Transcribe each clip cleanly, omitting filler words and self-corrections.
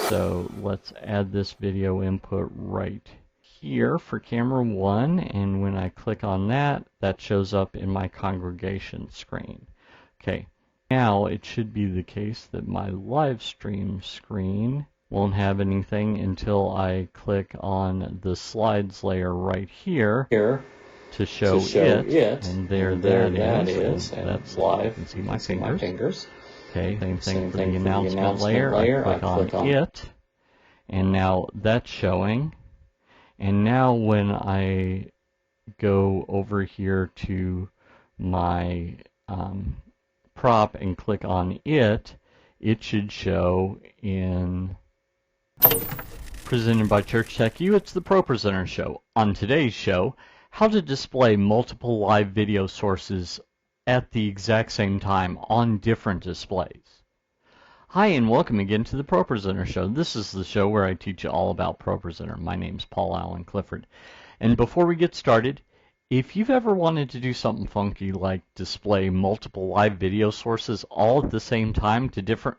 So let's add this video input right here for camera 1, and when I click on that, that shows up in my congregation screen. Okay, now it should be the case that my live stream screen won't have anything until I click on the slides layer right here to show it, and there that is, and that's live. You can see my fingers. Okay, same thing for the announcement layer. I click on it, and now that's showing. And now when I go over here to my prop and click on it, it should show in Presented by Church Tech U. It's the ProPresenter show. On today's show, how to display multiple live video sources at the exact same time on different displays. Hi, and welcome again to the ProPresenter show. This is the show where I teach you all about ProPresenter. My name's Paul Allen Clifford. And before we get started, if you've ever wanted to do something funky like display multiple live video sources all at the same time to different,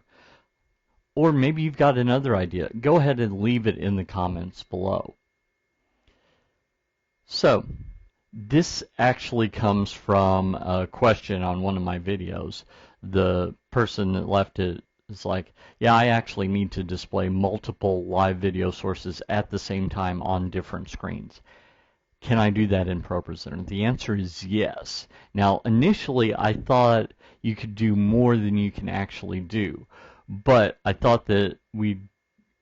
or maybe you've got another idea, go ahead and leave it in the comments below. So, this actually comes from a question on one of my videos. The person that left it is like, yeah, I actually need to display multiple live video sources at the same time on different screens. Can I do that in ProPresenter? The answer is yes. Now, initially, I thought you could do more than you can actually do, but I thought that we'd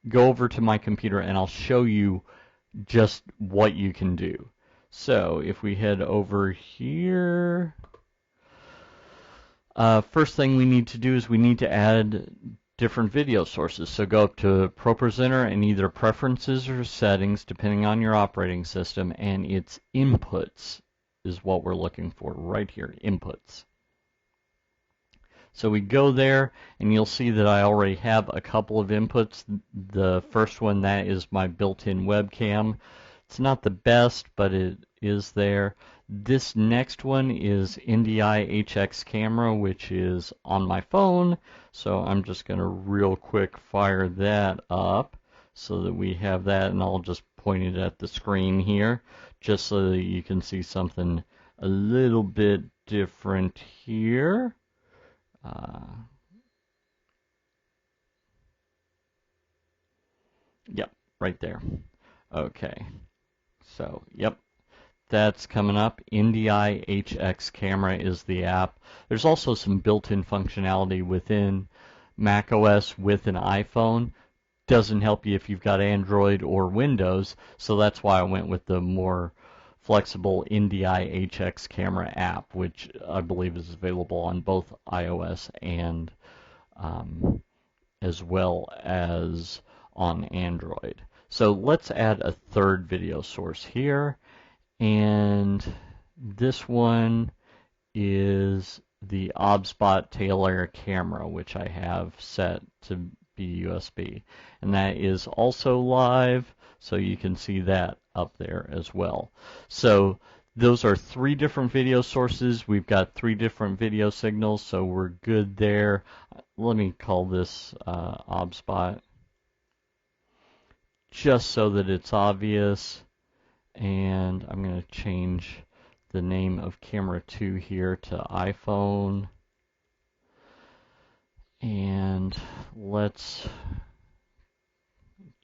go over to my computer and I'll show you just what you can do. So, if we head over here, first thing we need to do is we need to add different video sources. So go up to ProPresenter and either Preferences or Settings, depending on your operating system, and its Inputs is what we're looking for right here, Inputs. So we go there, and you'll see that I already have a couple of inputs. The first one, that is my built-in webcam. It's not the best, but it is there. This next one is NDI HX camera, which is on my phone. So I'm just going to real quick fire that up so that we have that, and I'll just point it at the screen here just so that you can see something a little bit different here. Yep, right there. Okay, so yep, that's coming up. NDI HX camera is the app. There's also some built-in functionality within macOS with an iPhone. Doesn't help you if you've got Android or Windows, so that's why I went with the more flexible NDI HX camera app, which I believe is available on both iOS and as well as on Android. So let's add a third video source here, and this one is the OBSBot tail air camera, which I have set to be USB, and that is also live, so you can see that up there as well. So those are three different video sources. We've got three different video signals, so we're good there. Let me call this OBSBot just so that it's obvious, and I'm going to change the name of camera 2 here to iPhone, and let's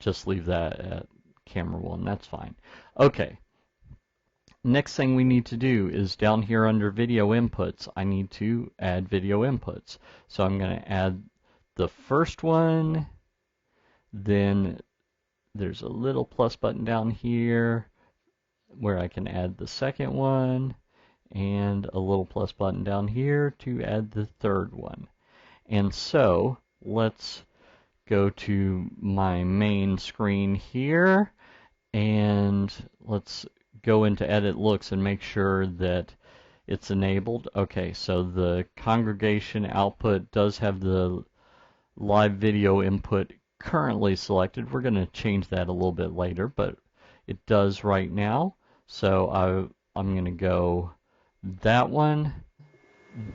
just leave that at camera 1. That's fine. Okay, next thing we need to do is down here under video inputs, I need to add video inputs. So I'm going to add the first one, then there's a little plus button down here where I can add the second one, and a little plus button down here to add the third one. And so let's go to my main screen here, and let's go into edit looks and make sure that it's enabled. Okay, so the congregation output does have the live video input currently selected. We're going to change that a little bit later, but it does right now. So I'm going to go that one,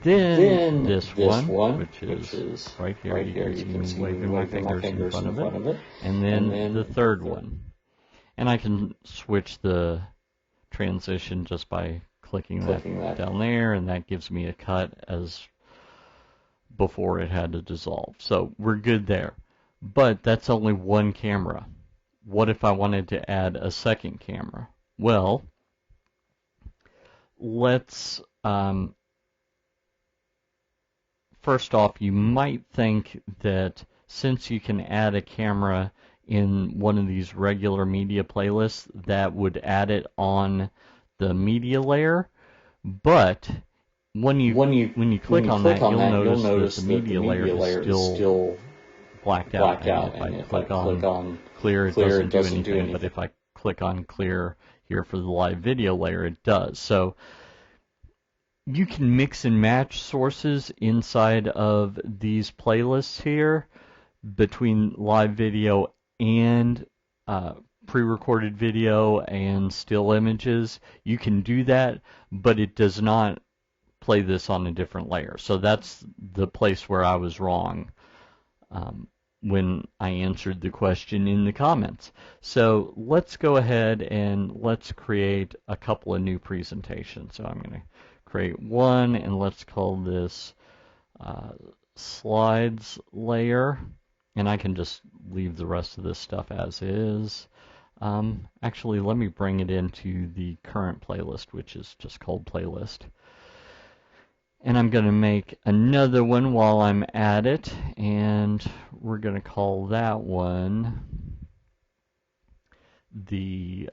Then this one, which is right here, you can see me waving my fingers in front of it, and then the third one. And I can switch the transition just by clicking that down there, and that gives me a cut as before it had to dissolve. So we're good there. But that's only one camera. What if I wanted to add a second camera? Well, let's first off, you might think that since you can add a camera in one of these regular media playlists, that would add it on the media layer. But when you click on that, you'll notice that the media layer is still blacked out. And if I click on clear, it doesn't do anything. But if I click on clear here for the live video layer, it does. So you can mix and match sources inside of these playlists here between live video and pre-recorded video and still images. You can do that, but it does not play this on a different layer. So that's the place where I was wrong when I answered the question in the comments. So let's go ahead and let's create a couple of new presentations. So I'm going to create one, and let's call this slides layer, and I can just leave the rest of this stuff as is. Actually, let me bring it into the current playlist, which is just called playlist. And I'm going to make another one while I'm at it, and we're going to call that one the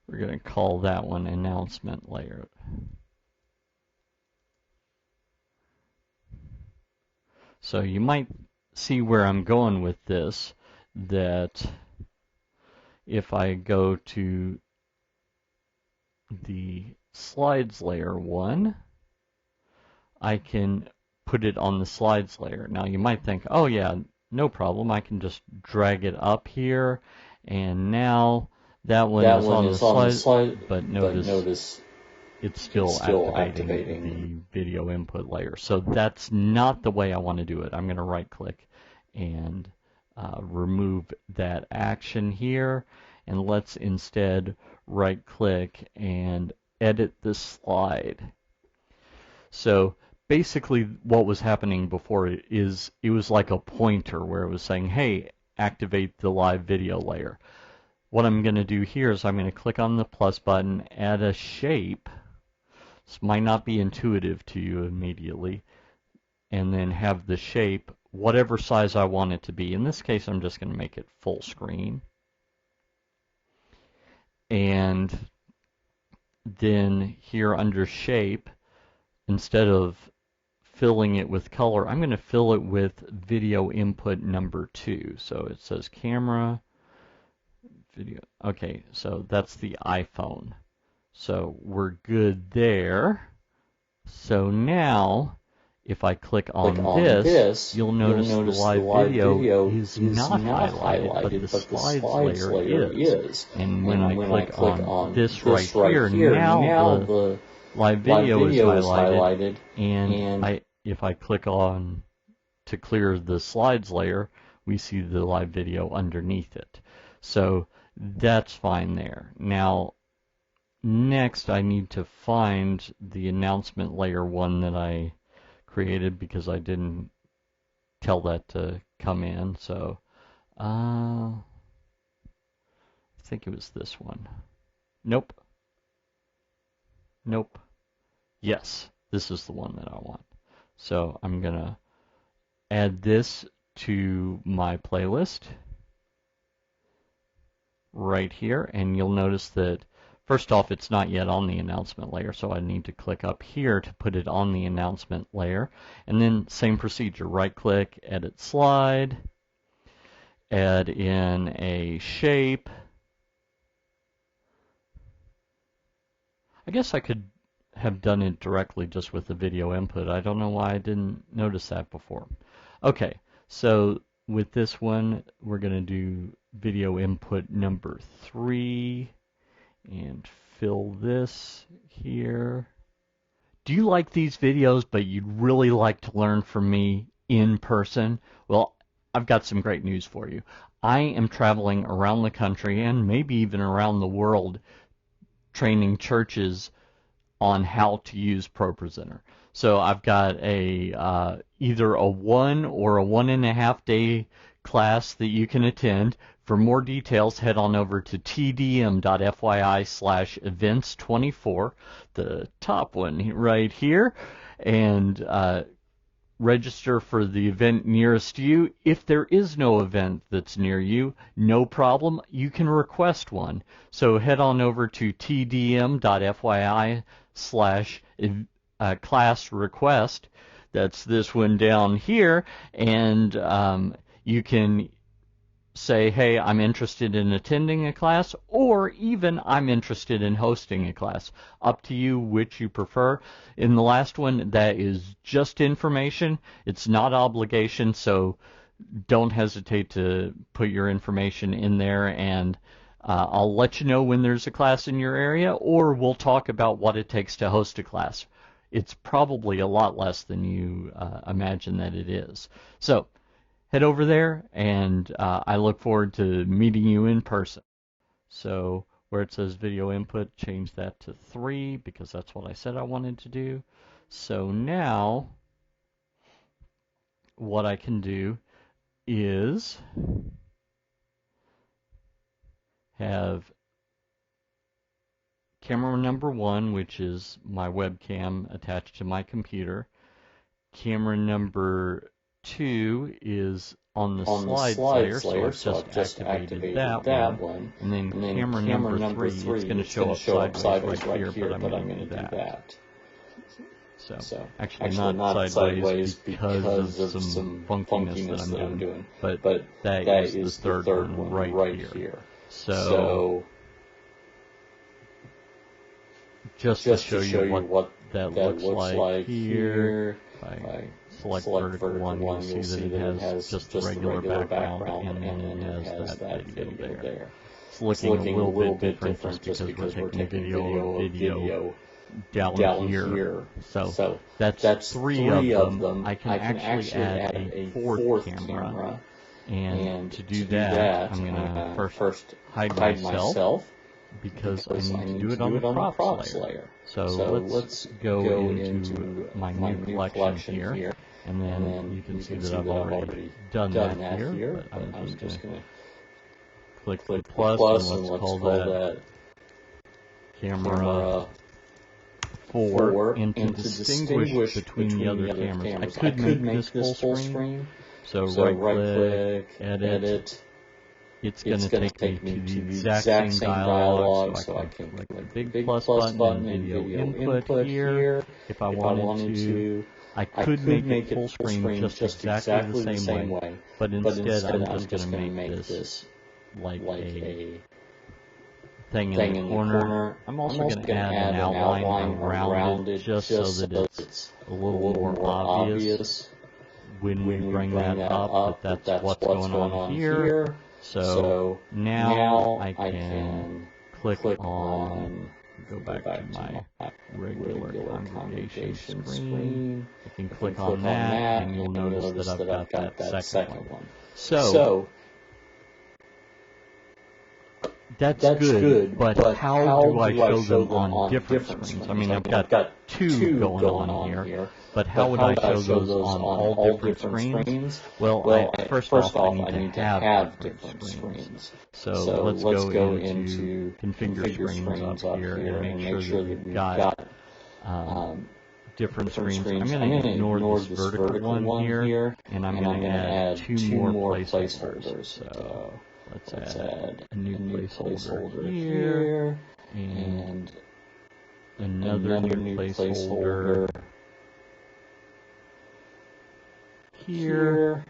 we're going to call that one announcement layer. So you might see where I'm going with this, that if I go to the slides layer one, I can put it on the slides layer. Now you might think, oh yeah, no problem, I can just drag it up here, and now that one is on the slide, but notice it's still activating the video input layer. So that's not the way I want to do it. I'm going to right click and remove that action here, and let's instead right click and edit the slide. So basically what was happening before is it was like a pointer where it was saying, hey, activate the live video layer. What I'm going to do here is I'm going to click on the plus button, add a shape. This might not be intuitive to you immediately, and then have the shape whatever size I want it to be. In this case, I'm just going to make it full screen. And then here under shape, instead of filling it with color, I'm going to fill it with video input number 2. So it says camera, video. Okay, so that's the iPhone. So we're good there. So now, if I click on this, you'll notice the live video is not highlighted, but the slides layer is. And when I click on this right here, now the live video is highlighted, and if I click on to clear the slides layer, we see the live video underneath it. So that's fine there. Now, next I need to find the announcement layer one that I created because I didn't tell that to come in. So I think it was this one. Nope. Nope. Yes, this is the one that I want. So I'm going to add this to my playlist right here, and you'll notice that first off, it's not yet on the announcement layer, so I need to click up here to put it on the announcement layer. And then same procedure, right click, edit slide, add in a shape. I guess I could have done it directly just with the video input. I don't know why I didn't notice that before. Okay, so with this one, we're going to do video input number 3 and fill this here. Do you like these videos, but you'd really like to learn from me in person? Well, I've got some great news for you. I am traveling around the country and maybe even around the world training churches on how to use ProPresenter. So I've got a either a 1 or a 1.5 day class that you can attend. For more details, head on over to TDM.fyi/events24, the top one right here, and register for the event nearest you. If there is no event that's near you, no problem. You can request one. So head on over to tdm.fyi/class request. That's this one down here, and you can say, hey, I'm interested in attending a class, or even I'm interested in hosting a class. Up to you which you prefer. In the last one, that is just information. It's not obligation, so don't hesitate to put your information in there, and I'll let you know when there's a class in your area, or we'll talk about what it takes to host a class. It's probably a lot less than you imagine that it is. So head over there, and I look forward to meeting you in person. So where it says video input, change that to 3 because that's what I said I wanted to do. So now what I can do is have camera number 1, which is my webcam attached to my computer. Camera number 2 is on the slides layer, so I've just activated that one. And then camera number 3, it's going to show up sideways right here, but I'm going to do that. So actually not sideways because of some funkiness that I'm doing. But that is the third one right here. So just to show you what that looks like here, if I select vertical one, you'll see that it has just the regular background, and then it has that video there. It's looking a little bit different just because we're taking video down here. So that's 3 of them. I can actually add a 4th camera, and to do that, I'm going to first hide myself, because I need to do it on the props layer. So let's go into my new collection here, and then you can see that I've already done that here, but I'm just going to click the plus, and let's call that camera 4, and to distinguish between the other cameras, I could make this full screen. So right-click, edit. It's going to take me to the exact same dialog, so I can click the big plus button and video input here. If I wanted to, I could make it full screen just exactly the same way, but instead I'm just going to make this like a thing in the corner. I'm also going to add an outline around it just so that it's a little more obvious when we bring that up, that that's what's going on here. So now I can click on, go back to my regular congregation screen. I can click on that, and you'll notice that I've got that second one. So that's good, but how do I show them on different screens? I mean, I've got 2 going on here, but how would I show those on all different screens? Well, first off, I need to have different screens. So let's go into configure screens up here and make sure that we've got different screens. I'm going to ignore this vertical one here, and I'm going to add 2 more placeholders. So let's add a new placeholder here, and another new placeholder here.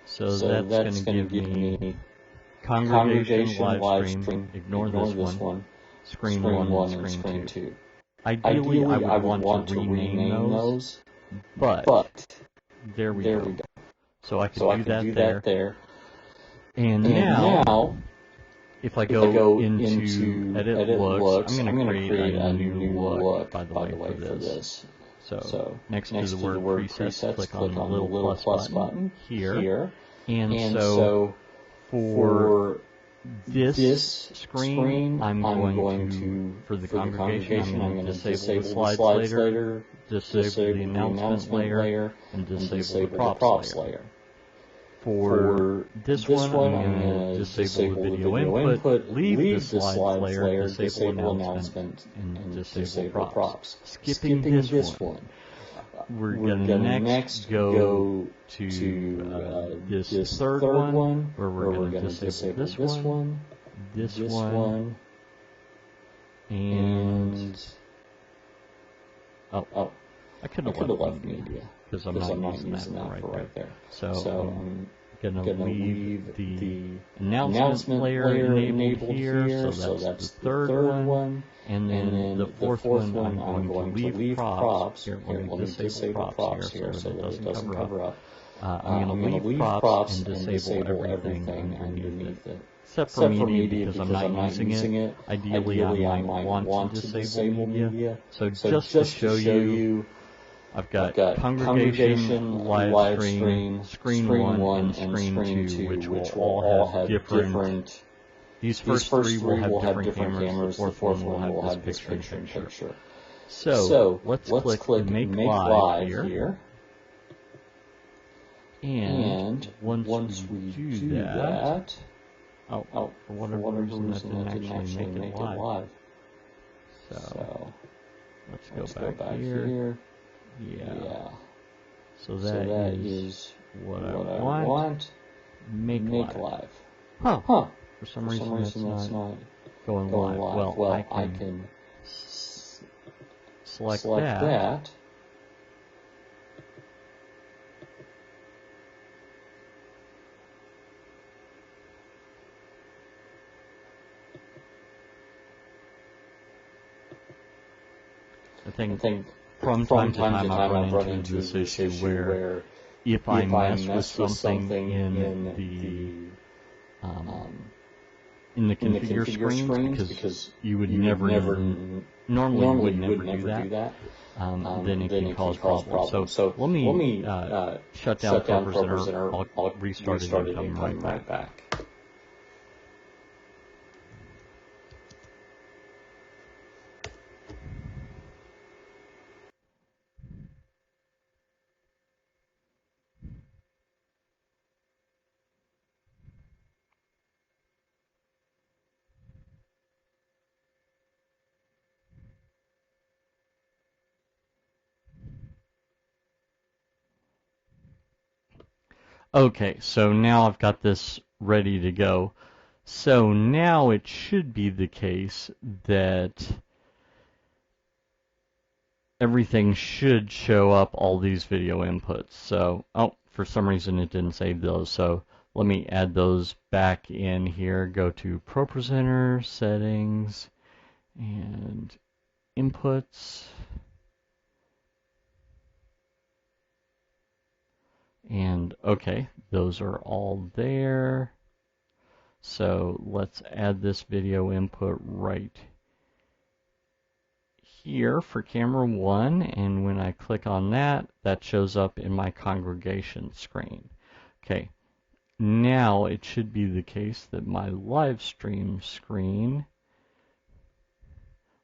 So that's going to give me congregation live stream, ignore this one, screen 1 and screen 2. Ideally, I would want to rename those, but there we go. So I can do that there. And now if I go into edit looks, I'm going to create a new look, by the way, for this. So next to the word presets, click on the little plus button here. And so for this screen, I'm going to, for the congregation, I'm going to disable the slides later, disable the announcement layer, and disable the props layer. For this one, I'm going to disable the video input, leave the slides layer, disable announcement, and disable props. Skipping this one, we're going to next go to this third one, where we're going to disable this one, and I could have left media because I'm not using that for right there. So I'm going to leave the announcement layer enabled here, so that's the third one. And then the fourth one, I'm going to leave props. Here, let me disable props here so that it doesn't cover up. I'm going to leave props and disable everything underneath it. Except for media, because I'm not using it. Ideally, I might want to disable media. So just to show you, I've got congregation, live stream, screen 1, and screen 2, which will all have different. These first three will have different cameras. The fourth one will have this picture. So let's click Make Live here. And once we do that, for whatever reason that didn't actually make it live. So let's go back here. Yeah. So that is what I want. Make live. Huh. For some reason that's not going live. Well, I can select that. I think from time to time I've run into this issue where if I mess with something in the configure screens, because you would normally would never do that, then it can cause problems. So let me shut down ProPresenter. I'll restart it and come right back. Okay, so now I've got this ready to go. So now it should be the case that everything should show up, all these video inputs. So, for some reason it didn't save those. So let me add those back in here. Go to ProPresenter, Settings, and Inputs. And okay, those are all there. So let's add this video input right here for camera 1, and when I click on that, that shows up in my congregation screen. Okay, now it should be the case that my live stream screen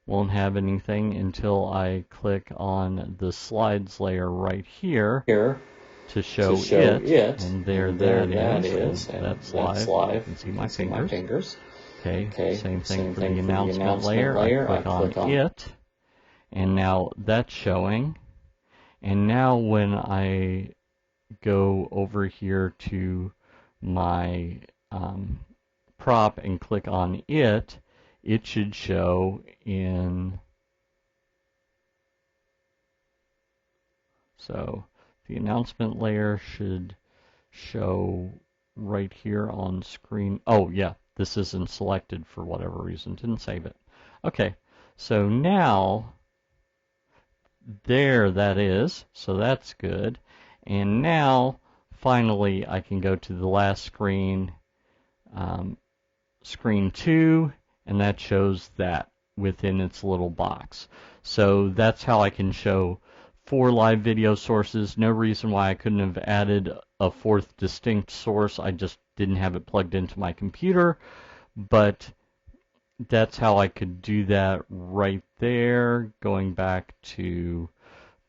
won't have anything until I click on the slides layer right here. To show it, and there that is, and that's live. You can see my fingers. Okay, same thing for the announcement layer. I click on it, and now that's showing. And now when I go over here to my prop and click on it, it should show in. So the announcement layer should show right here on screen. Oh yeah, this isn't selected for whatever reason. Didn't save it. Okay, so now there that is. So that's good. And now finally I can go to the last screen, screen 2, and that shows that within its little box. So that's how I can show 4 live video sources. No reason why I couldn't have added a 4th distinct source. I just didn't have it plugged into my computer, but that's how I could do that right there. Going back to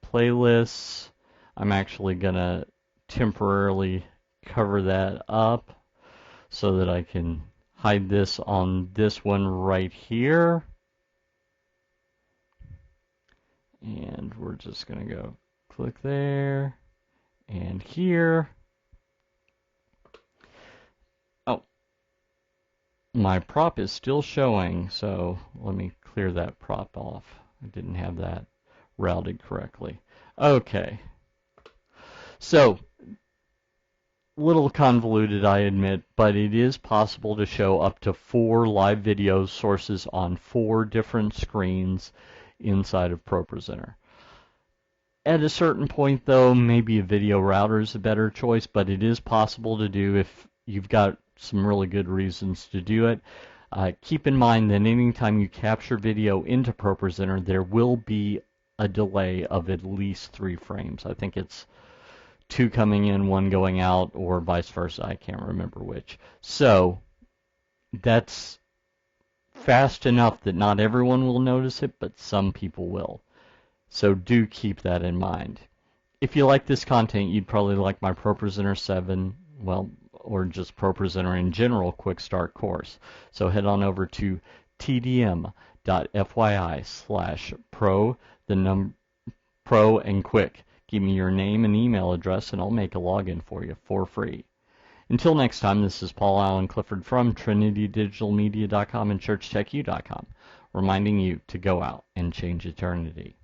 playlists, I'm actually going to temporarily cover that up so that I can hide this on this one right here. And we're just going to go click there and here. Oh, my prop is still showing, so let me clear that prop off. I didn't have that routed correctly. Okay. So, little convoluted, I admit, but it is possible to show up to 4 live video sources on 4 different screens inside of ProPresenter. At a certain point, though, maybe a video router is a better choice, but it is possible to do if you've got some really good reasons to do it. Keep in mind that anytime you capture video into ProPresenter, there will be a delay of at least 3 frames. I think it's 2 coming in, 1 going out, or vice versa. I can't remember which. So that's fast enough that not everyone will notice it, but some people will. So do keep that in mind. If you like this content, you'd probably like my ProPresenter 7, well, or just ProPresenter in general quick start course. So head on over to TDM.fyi/pro, pro and quick. Give me your name and email address, and I'll make a login for you for free. Until next time, this is Paul Allen Clifford from TrinityDigitalMedia.com and ChurchTechU.com, reminding you to go out and change eternity.